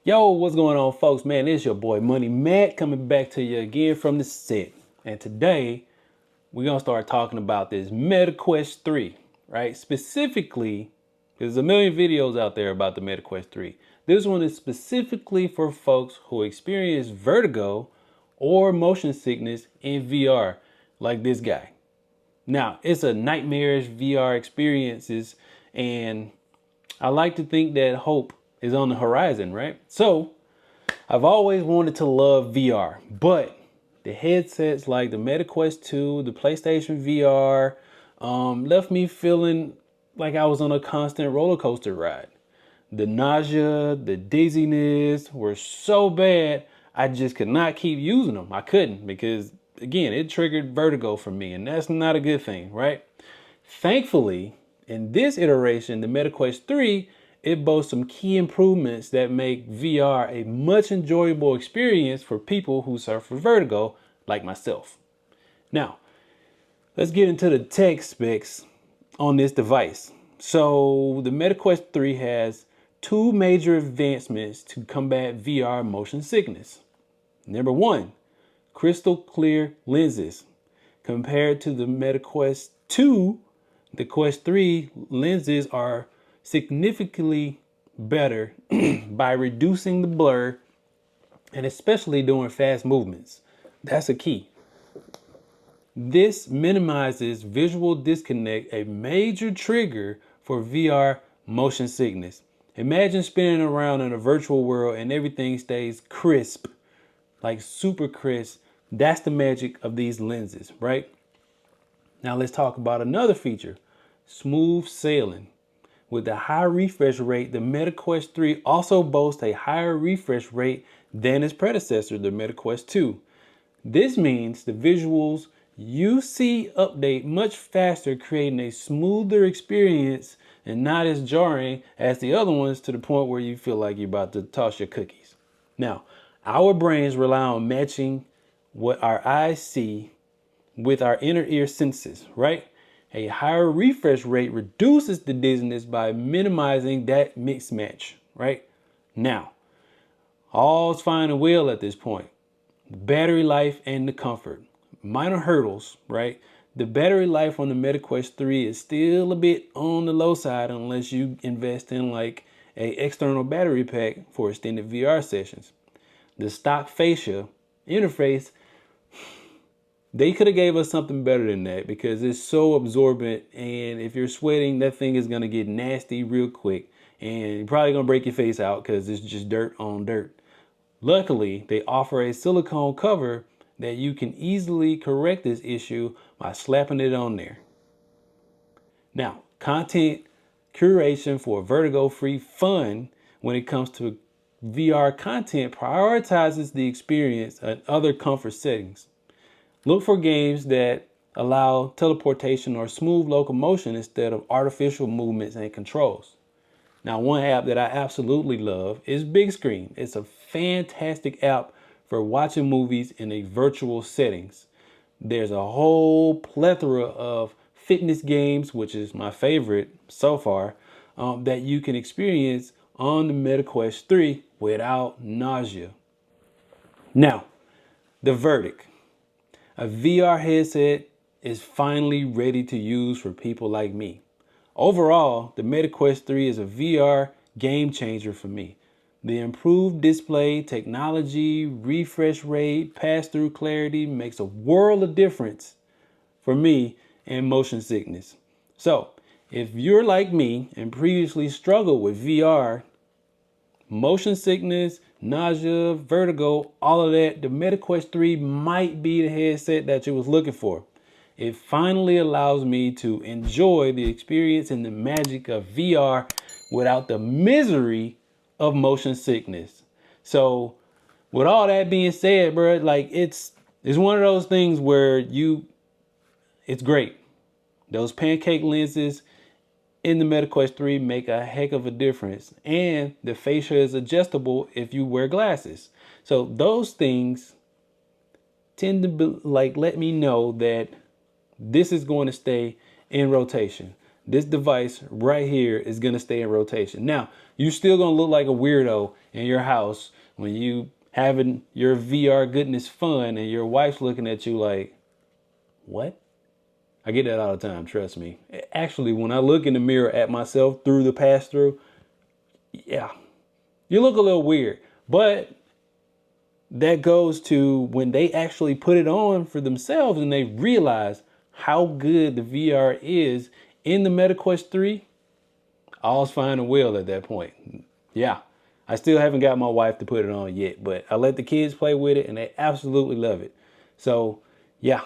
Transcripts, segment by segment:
Yo, what's going on, folks? Man, it's your boy Money Matt coming back to you again from the set. And today, we're going to start talking about this MetaQuest 3, right? Specifically, there's a million videos out there about the MetaQuest 3. This one is specifically for folks who experience vertigo or motion sickness in VR, like this guy. Now, it's a nightmarish VR experiences, and I like to think that hope is on the horizon, right? So, I've always wanted to love VR, but the headsets like the MetaQuest 2, the PlayStation VR, left me feeling like I was on a constant roller coaster ride. The nausea, the dizziness were so bad, I just could not keep using them. I couldn't because, again, it triggered vertigo for me, and that's not a good thing, right? Thankfully, in this iteration, the MetaQuest 3, it boasts some key improvements that make VR a much enjoyable experience for people who suffer vertigo like myself. Now, let's get into the tech specs on this device. So, the MetaQuest 3 has two major advancements to combat VR motion sickness. Number one, crystal clear lenses. Compared to the MetaQuest 2, the Quest 3 lenses are significantly better by reducing the blur and especially during fast movements. That's a key. This minimizes visual disconnect, a major trigger for VR motion sickness. Imagine spinning around in a virtual world and everything stays crisp, like super crisp. That's the magic of these lenses, right? Now let's talk about another feature, smooth sailing. With the high refresh rate, the MetaQuest 3 also boasts a higher refresh rate than its predecessor, the MetaQuest 2. This means the visuals you see update much faster, creating a smoother experience and not as jarring as the other ones to the point where you feel like you're about to toss your cookies. Now, our brains rely on matching what our eyes see with our inner ear senses, right? A higher refresh rate reduces the dizziness by minimizing that mix match, right? Now, all's fine and well at this point. Battery life and the comfort. Minor hurdles, right? The battery life on the MetaQuest 3 is still a bit on the low side unless you invest in like a external battery pack for extended VR sessions. The stock fascia interface, they could have gave us something better than that because it's so absorbent, and if you're sweating, that thing is going to get nasty real quick and you're probably going to break your face out because it's just dirt on dirt. Luckily, they offer a silicone cover that you can easily correct this issue by slapping it on there. Now, content curation for vertigo-free fun when it comes to VR content prioritizes the experience at other comfort settings. Look for games that allow teleportation or smooth locomotion instead of artificial movements and controls. Now, one app that I absolutely love is Big Screen. It's a fantastic app for watching movies in a virtual settings. There's a whole plethora of fitness games, which is my favorite so far, that you can experience on the MetaQuest 3 without nausea. Now, the verdict. A VR headset is finally ready to use for people like me. Overall, the MetaQuest 3 is a VR game changer for me. The improved display, technology, refresh rate, pass-through clarity makes a world of difference for me and motion sickness. So, if you're like me and previously struggled with VR, motion sickness, nausea, vertigo, all of that, the MetaQuest 3 might be the headset that you was looking for. It finally allows me to enjoy the experience and the magic of VR without the misery of motion sickness. So, with all that being said, bro, like it's one of those things where it's great. Those pancake lenses in the MetaQuest 3 make a heck of a difference, and the fascia is adjustable if you wear glasses. So those things tend to be, like let me know that this is going to stay in rotation. this device right here is gonna stay in rotation. Now, you still gonna look like a weirdo in your house when you having your VR goodness fun and your wife's looking at you like, what? I get that all the time, trust me. Actually, when I look in the mirror at myself through the pass-through, yeah, you look a little weird. But that goes to when they actually put it on for themselves and they realize how good the VR is in the MetaQuest 3, all's fine and well at that point. Yeah, I still haven't got my wife to put it on yet, but I let the kids play with it and they absolutely love it. So yeah,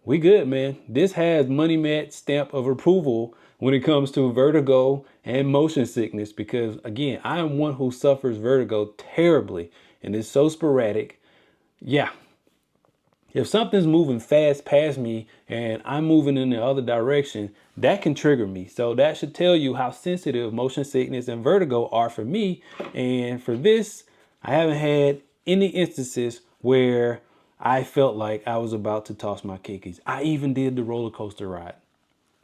we good, man. This has Money Matt's stamp of approval when it comes to vertigo and motion sickness, because again, I am one who suffers vertigo terribly and it's so sporadic. Yeah. If something's moving fast past me and I'm moving in the other direction, that can trigger me. So that should tell you how sensitive motion sickness and vertigo are for me. And for this, I haven't had any instances where I felt like I was about to toss my kickies. I even did the roller coaster ride.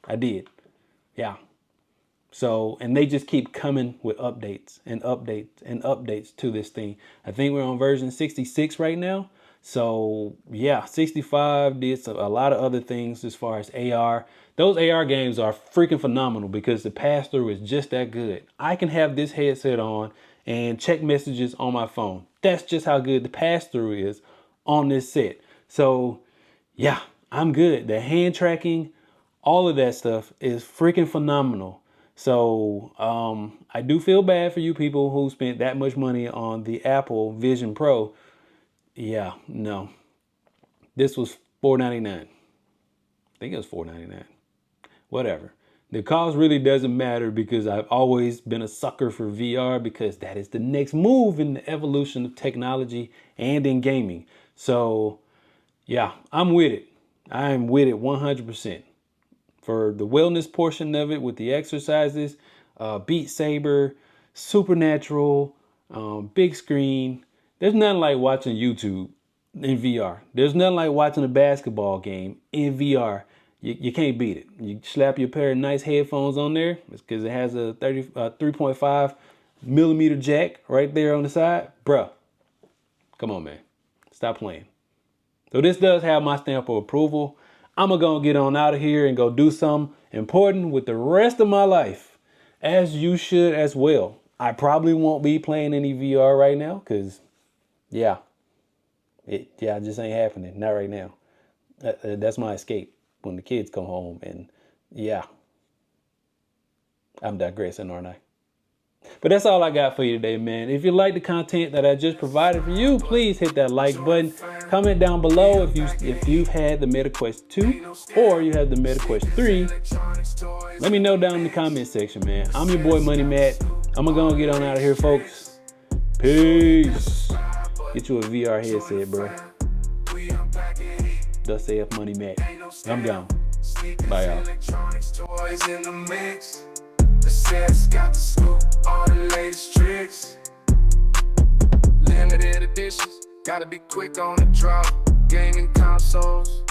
I did. Yeah. So, and they just keep coming with updates and updates and updates to this thing. I think we're on version 66 right now. So yeah, 65 did a lot of other things as far as AR. Those AR games are freaking phenomenal because the pass-through is just that good. I can have this headset on and check messages on my phone. That's just how good the pass-through is on this set. So yeah, I'm good. The hand tracking, all of that stuff is freaking phenomenal. So I do feel bad for you people who spent that much money on the Apple Vision Pro. Yeah, no. This was $499. I think it was $499. Whatever. The cost really doesn't matter because I've always been a sucker for VR because that is the next move in the evolution of technology and in gaming. So yeah, I'm with it. I am with it 100%. For the wellness portion of it with the exercises, Beat Saber, Supernatural, big screen. There's nothing like watching YouTube in VR. There's nothing like watching a basketball game in VR. You can't beat it. You slap your pair of nice headphones on there because it has a 3.5 millimeter jack right there on the side. Bruh, come on, man. Stop playing. So this does have my stamp of approval. I'm going to get on out of here and go do something important with the rest of my life, as you should as well. I probably won't be playing any VR right now because, yeah, it just ain't happening. Not right now. That's my escape when the kids come home. And yeah, I'm digressing, aren't I? But that's all I got for you today, man. If you like the content that I just provided for you, please hit that like button. Comment down below if you've had the MetaQuest 2 or you have the MetaQuest 3. Let me know down in the comment section, man. I'm your boy Money Matt. I'm gonna get on out of here, folks. Peace. Get you a VR headset, bro. Thus saith Money Matt. I'm gone. Bye, y'all. The sets got the scoop, all the latest tricks. Limited editions, gotta be quick on the drop. Gaming consoles,